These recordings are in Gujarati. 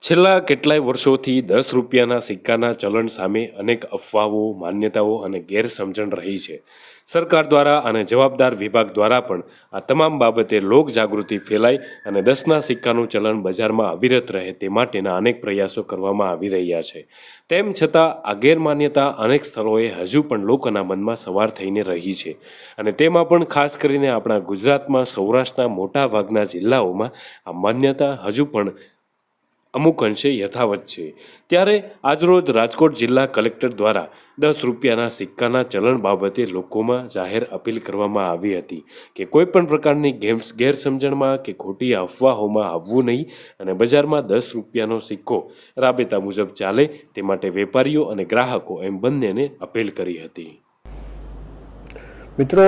છેલ્લા કેટલાય વર્ષોથી 10 રૂપિયાના સિક્કાના ચલણ સામે અનેક અફવાઓ, માન્યતાઓ અને ગેરસમજણ રહી છે. સરકાર દ્વારા અને જવાબદાર વિભાગ દ્વારા પણ આ તમામ બાબતે લોક જાગૃતિ ફેલાય અને 10ના સિક્કાનું ચલણ બજારમાં અવિરત રહે તે માટેના અનેક પ્રયાસો કરવામાં આવી રહ્યા છે. તેમ છતાં આ ગેરમાન્યતા અનેક સ્થળોએ હજુ પણ લોકોના મનમાં સવાર થઈને રહી છે અને તેમાં પણ ખાસ કરીને આપણા ગુજરાતમાં સૌરાષ્ટ્રના મોટા ભાગના જિલ્લાઓમાં આ માન્યતા હજુ પણ અમુક અંશે યથાવત છે. ત્યારે આજરોજ રાજકોટ જિલ્લા કલેક્ટર દ્વારા 10 રૂપિયાના સિક્કાના ચલણ બાબતે લોકોમાં જાહેર અપીલ કરવામાં આવી હતી કે કોઈ પણ પ્રકારની ગેરસમજણમાં કે ખોટી અફવાઓમાં આવવું નહીં અને બજારમાં 10 રૂપિયાનો સિક્કો રાબેતા મુજબ ચાલે તે માટે વેપારીઓ અને ગ્રાહકો એમ બંનેને અપીલ કરી હતી. મિત્રો,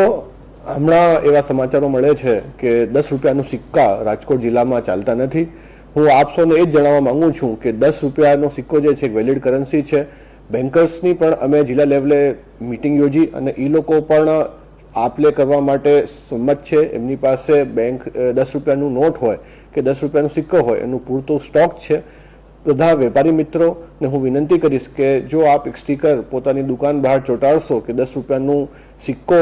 હમણાં એવા સમાચારો મળે છે કે 10 રૂપિયાનું સિક્કા રાજકોટ જિલ્લામાં ચાલતા નથી. હું આપ સૌને એ જ જણાવવા માંગુ છું કે 10 રૂપિયાનો સિક્કો જે છે એક વેલિડ કરન્સી છે. બેન્કર્સની પણ અમે જિલ્લા લેવલે મિટિંગ યોજી અને એ લોકો પણ આપ લે કરવા માટે સંમત છે. એમની પાસે બેંક 10 રૂપિયાનું નોટ હોય કે 10 રૂપિયાનો સિક્કો હોય એનું પૂરતું સ્ટોક છે. બધા વેપારી મિત્રોને હું વિનંતી કરીશ કે જો આપ એક સ્ટીકર પોતાની દુકાન બહાર ચોંટાડશો કે 10 રૂપિયાનું સિક્કો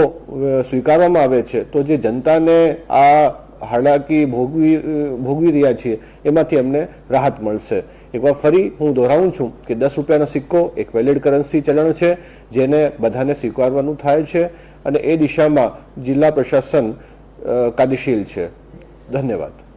સ્વીકારવામાં આવે છે તો જે જનતાને આ હાલાકી ભોગવી રહ્યા છીએ એમાંથી અમને રાહત મળશે. એકવાર ફરી હું દોહરાવું છું કે 10 રૂપિયાનો સિક્કો એક વેલિડ કરન્સી ચલણ છે જેને બધાને સ્વીકારવાનું થાય છે અને એ દિશામાં જિલ્લા પ્રશાસન કાર્યશીલ છે. ધન્યવાદ.